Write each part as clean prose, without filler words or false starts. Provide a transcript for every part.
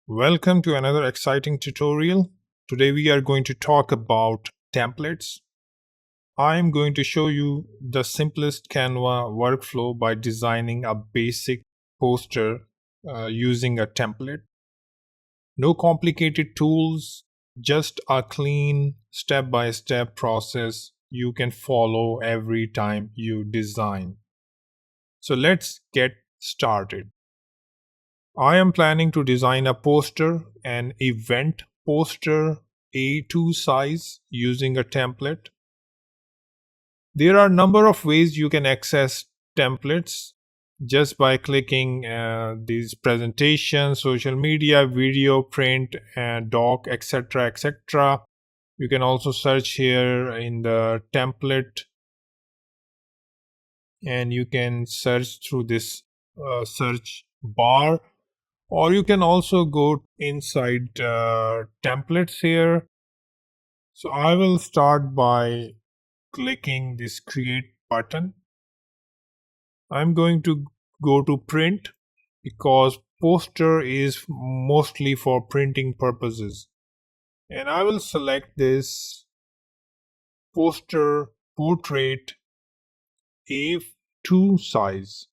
Welcome to another exciting tutorial. Today we are going to talk about templates. I am going to show you the simplest Canva workflow by designing a basic poster using a template. No complicated tools, just a clean step-by-step process you can follow every time you design. So let's get started. I am planning to design a poster, an event poster A2 size using a template. There are a number of ways you can access templates just by clicking these presentations, social media, video, print, doc, etc. etc. You can also search here in the template and you can search through this search bar, or you can also go inside templates here. So I will start by clicking this create button. I'm going to go to print because poster is mostly for printing purposes, and I will select this poster portrait A2 size,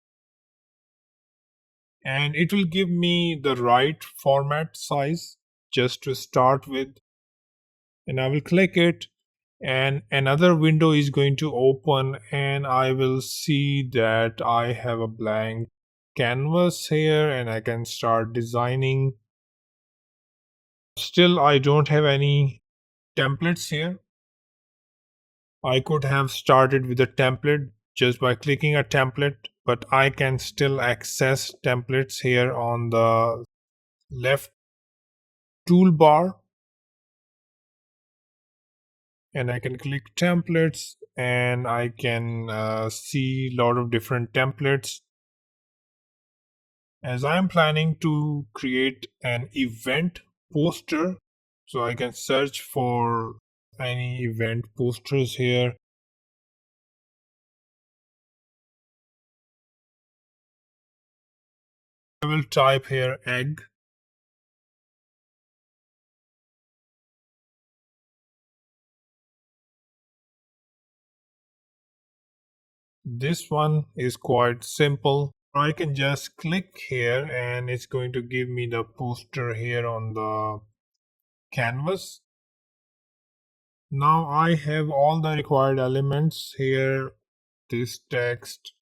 and it will give me the right format size just to start with, and I will click it and another window is going to open and I will see that I have a blank canvas here and I can start designing. Still, I don't have any templates here. I could have started with a template just by clicking a template, but I can still access templates here on the left toolbar, and I can click templates and I can see a lot of different templates. As I am planning to create an event poster, so I can search for any event posters here. I will type here egg. This one is quite simple. I can just click here and it's going to give me the poster here on the canvas. Now I have all the required elements here. This text,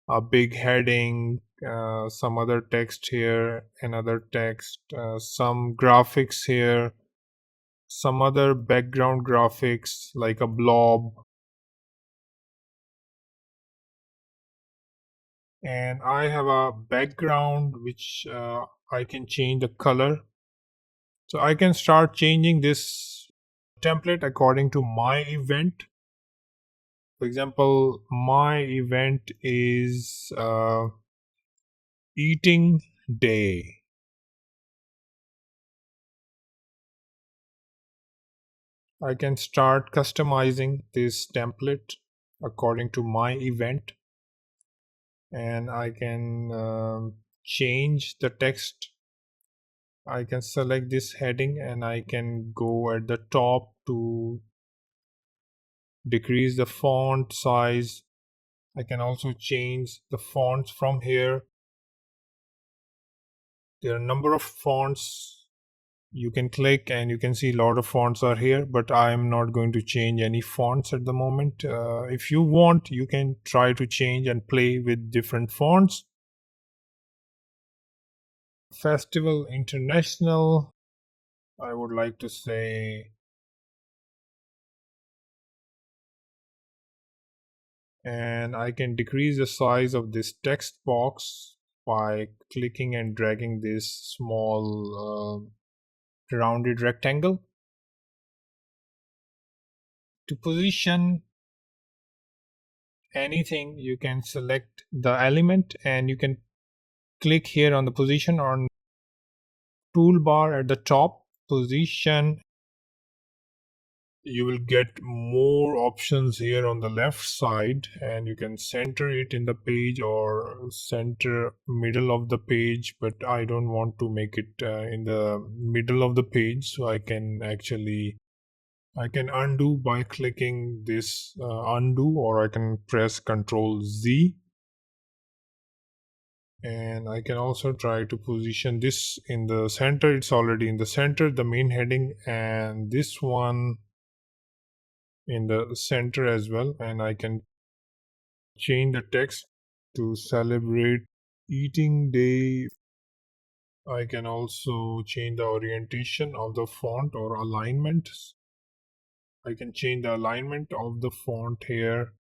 a big heading, some other text here, another text, some graphics here, some other background graphics like a blob, and I have a background which I can change the color. So I can start changing this template according to my event. For example, my event is eating day. I can start customizing this template according to my event, and I can change the text. I can select this heading and I can go at the top to decrease the font size. I can also change the fonts from here. There are a number of fonts you can click and you can see a lot of fonts are here, but I'm not going to change any fonts at the moment. If you want, you can try to change and play with different fonts. Festival International, I would like to say, and I can decrease the size of this text box by clicking and dragging this small rounded rectangle. To position anything, you can select the element and you can click here on the position on toolbar at the top, position, you will get more options here on the left side, and you can center it in the page or center middle of the page, but I don't want to make it in the middle of the page, so I can undo by clicking this undo, or I can press Ctrl Z, and I can also try to position this in the center. It's already in the center, the main heading, and this one in the center as well, and I can change the text to celebrate eating day. I can also change the orientation of the font or alignment. I can change the alignment of the font here.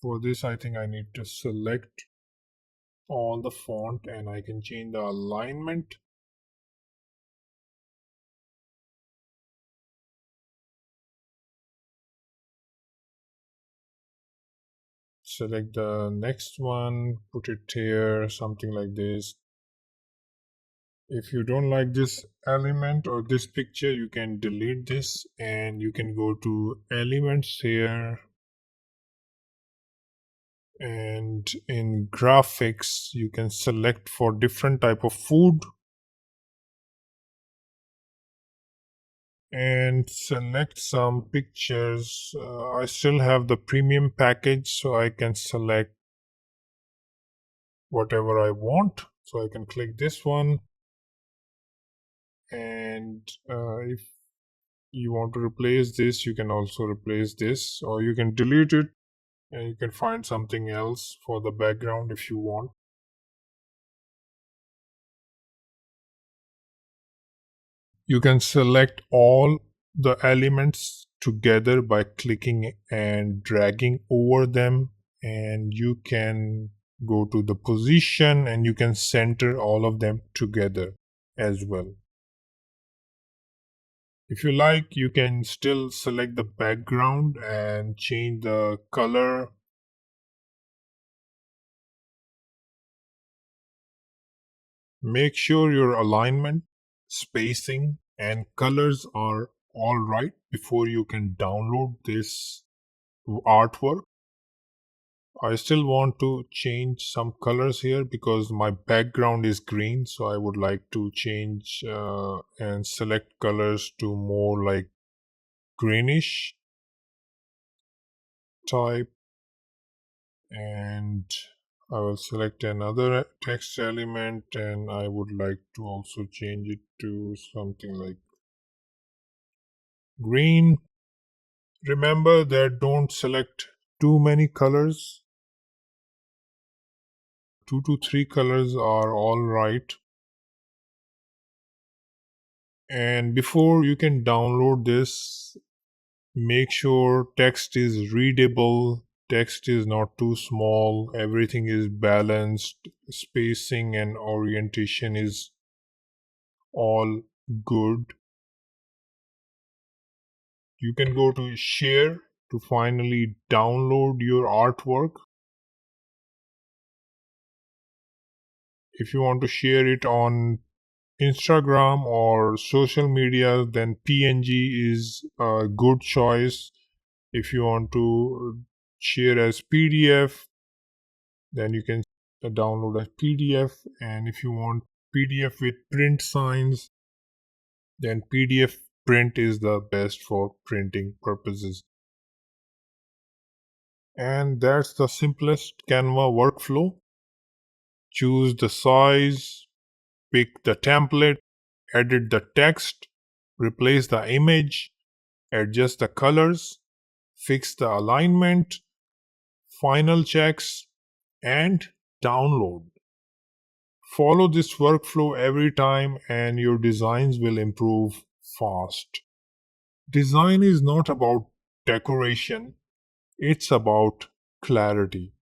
For this, I think I need to select all the font, and I can change the alignment. Select the next one, put it here, something like this. If you don't like this element or this picture, you can delete this, and you can go to elements here, and in graphics you can select for different type of food and select some pictures. I still have the premium package, so I can select whatever I want. So I can click this one, and if you want to replace this, you can also replace this, or you can delete it and you can find something else for the background if you want. You can select all the elements together by clicking and dragging over them, and you can go to the position and you can center all of them together as well. If you like, you can still select the background and change the color. Make sure your alignment, spacing, and colors are all right before you can download this artwork. I still want to change some colors here because my background is green, so I would like to change and select colors to more like greenish type, and I will select another text element, and I would like to also change it to something like green. Remember that don't select too many colors. 2 to 3 colors are all right. And before you can download this, make sure text is readable, text is not too small, everything is balanced, spacing and orientation is all good. You can go to share to finally download your artwork. If you want to share it on Instagram or social media, then PNG is a good choice. If you want to share as PDF, then you can download a PDF. And if you want PDF with print signs, then PDF print is the best for printing purposes. And that's the simplest Canva workflow. Choose the size, pick the template, edit the text, replace the image, adjust the colors, fix the alignment, final checks, and download. Follow this workflow every time and your designs will improve fast. Design is not about decoration, it's about clarity.